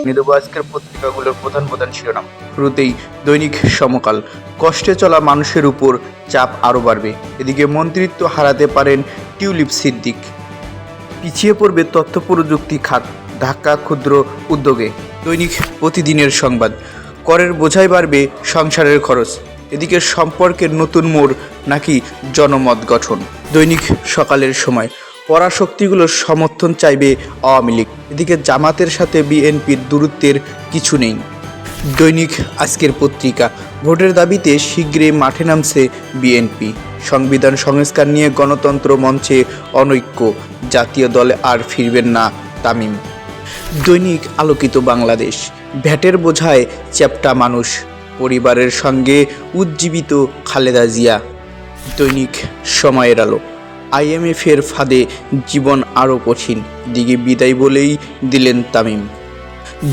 নেদেব আজকের পত্রিকাগুলোর প্রধান প্রধান শিরোনাম। শুরুতেই দৈনিক সমকাল। কষ্টে চলা মানুষের উপর চাপ আরও বাড়বে, এদিকে মন্ত্রিত্ব হারাতে পারেন টিউলিপ সিদ্দিক। পিছিয়ে পড়বে তথ্য প্রযুক্তি খাত, ধাক্কা ক্ষুদ্র উদ্যোগে। দৈনিক প্রতিদিনের সংবাদ। করের বোঝাই বাড়বে সংসারের খরচ, এদিকে সম্পর্কের নতুন মোড় নাকি জনমত গঠন। দৈনিক সকালের সময়। পরাশক্তিগুলোর সমর্থন চাইবে আওয়ামী লীগ, এদিকে জামাতের সাথে বিএনপির দূরত্বের কিছু নেই। দৈনিক আজকের পত্রিকা। ভোটের দাবিতে শীঘ্রই মাঠে নামছে বিএনপি। সংবিধান সংস্কার নিয়ে গণতন্ত্র মঞ্চে অনৈক্য, জাতীয় দলে আর ফিরবেন না তামিম। দৈনিক আলোকিত বাংলাদেশ। ভ্যাটের বোঝায় চ্যাপ্টা মানুষ, পরিবারের সঙ্গে উজ্জীবিত খালেদা জিয়া। দৈনিক সময়ের আলো। আইএমএফের ফাঁদে জীবন আরও কঠিন, দিকে বিদায় বলেই দিলেন তামিম।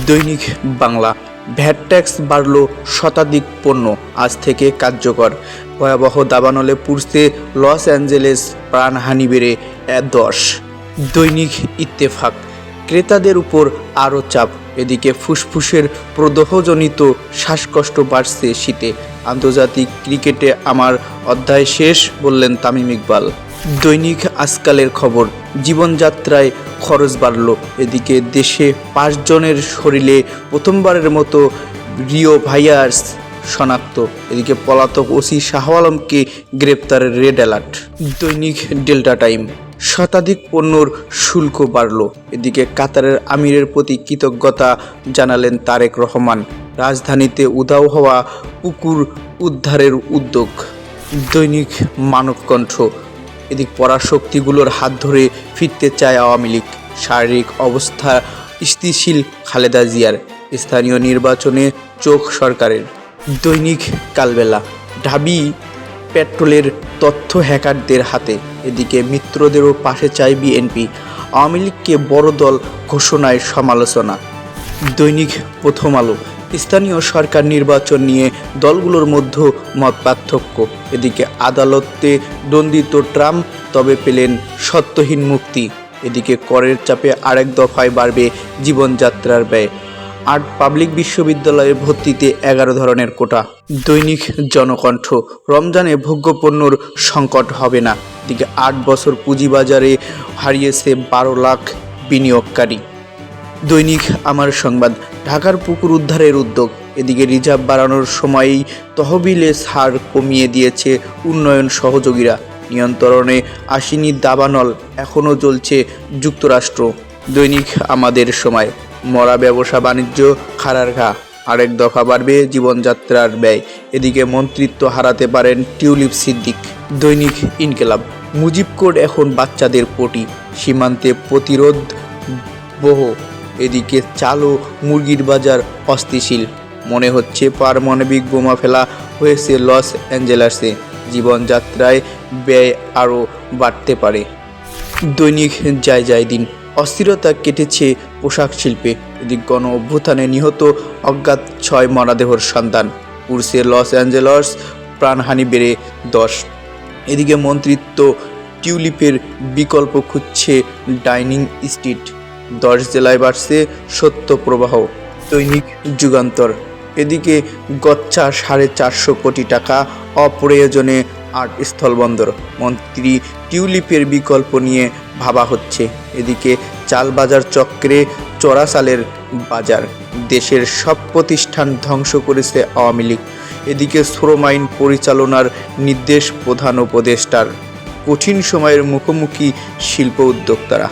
দৈনিক বাংলা। ভ্যাট ট্যাক্স বাড়ল, শতাধিক পণ্য আজ থেকে কার্যকর। ভয়াবহ দাবানলে পুড়ছে লস অ্যাঞ্জেলেস, প্রাণহানি বেড়ে 10। দৈনিক ইত্তেফাক। ক্রেতাদের উপর আরও চাপ, এদিকে ফুসফুসের প্রদাহজনিত শ্বাসকষ্ট বাড়ছে শীতে। আন্তর্জাতিক ক্রিকেটে আমার অধ্যায় শেষ, বললেন তামিম ইকবাল। দৈনিক আজকালের খবর। জীবনযাত্রায় খরচ বাড়ল, এদিকে দেশে 5 জনের শরীরে প্রথমবারের মতো রিও ভাইরাস শনাক্ত, এদিকে পলাতক ওসি শাহ আলমকে গ্রেপ্তারের রেড অ্যালার্ট। দৈনিক ডেল্টা টাইম। শতাধিক পণ্যর শুল্ক বাড়ল, এদিকে কাতারের আমিরের প্রতি কৃতজ্ঞতা জানালেন তারেক রহমান। রাজধানীতে উধাও হওয়া পুকুর উদ্ধারের উদ্যোগ। দৈনিক মানবকণ্ঠ। এদিক পরাশক্তিগুলোর হাত ধরে ফিরতে চায় আওয়ামী লীগ। শারীরিক অবস্থা স্থিতিশীল খালেদা জিয়ার। স্থানীয় নির্বাচনে চোখ সরকারের। দৈনিক কালবেলা। ঢাবি পেট্রোলের তথ্য হ্যাকারদের হাতে, এদিকে মিত্রদেরও পাশে চায় বিএনপি। আওয়ামী লীগকে বড় দল ঘোষণায় সমালোচনা। দৈনিক প্রথম আলো। স্থানীয় সরকার নির্বাচন নিয়ে দলগুলোর মধ্যে মত পার্থক্য, এদিকে আদালতে দণ্ডিত ট্রাম্প তবে পেলেন সত্যহীন মুক্তি। এদিকে করের চাপে আরেক দফায় বাড়বে জীবনযাত্রার ব্যয়। 8 পাবলিক বিশ্ববিদ্যালয়ে ভর্তিতে 11 ধরনের কোটা। দৈনিক জনকণ্ঠ। রমজানে ভোগ্যপণ্যর সংকট হবে না, এদিকে 8 বছর পুঁজিবাজারে হারিয়েছে 12 লাখ বিনিয়োগকারী। দৈনিক আমার সংবাদ। ঢাকার পুকুর উদ্ধারের উদ্যোগ, এদিকে রিজার্ভ বাড়ানোর সময়েই তহবিলে ছাড় কমিয়ে দিয়েছে উন্নয়ন সহযোগীরা। নিয়ন্ত্রণে আসেনি দাবানল, এখনও চলছে যুক্তরাষ্ট্র। দৈনিক আমাদের সময়। মরা ব্যবসা বাণিজ্য খাড়ার ঘা, আরেক দফা বাড়বে জীবনযাত্রার ব্যয়, এদিকে মন্ত্রিত্ব হারাতে পারেন টিউলিপ সিদ্দিক। দৈনিক ইনকিলাব। মুজিব কোড এখন বাচ্চাদের পটি, সীমান্তে প্রতিরোধ বহ, এদিকে চাল ও মুরগির বাজার অস্থিতিশীল। মনে হচ্ছে পারমাণবিক বোমা ফেলা হয়েছে লস অ্যাঞ্জেলেসে। জীবনযাত্রায় ব্যয় আরও বাড়তে পারে। দৈনিক যায় দিন। অস্থিরতা কেটেছে পোশাক শিল্পে, এদিক গণ অভ্যুত্থানে নিহত অজ্ঞাত 6 মরদেহর সন্ধান। পুড়ছে লস অ্যাঞ্জেলস, প্রাণহানি বেড়ে 10। এদিকে মন্ত্রিত্ব টিউলিপের বিকল্প খুঁজছে ডাইনিং স্ট্রিট। 10 জেলায় বাড়ছে সত্য প্রবাহ। দৈনিক যুগান্তর। এদিকে গচ্চা 450 কোটি টাকা, অপ্রয়োজনে 8 স্থলবন্দর। মন্ত্রী টিউলিপের বিকল্প নিয়ে ভাবা হচ্ছে, এদিকে চাল বাজার চক্রে চড়া চালের বাজার। দেশের সব প্রতিষ্ঠান ধ্বংস করেছে আওয়ামী লীগ, এদিকে শ্রম আইন পরিচালনার নির্দেশ প্রধান উপদেষ্টার। কঠিন সময়ের মুখোমুখি শিল্প উদ্যোক্তারা।